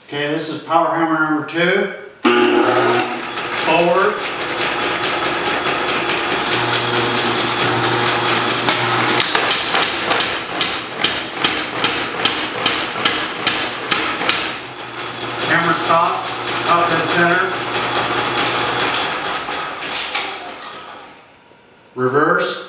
Okay, this is power hammer number 2. Forward. Hammer stops, up and center. Reverse.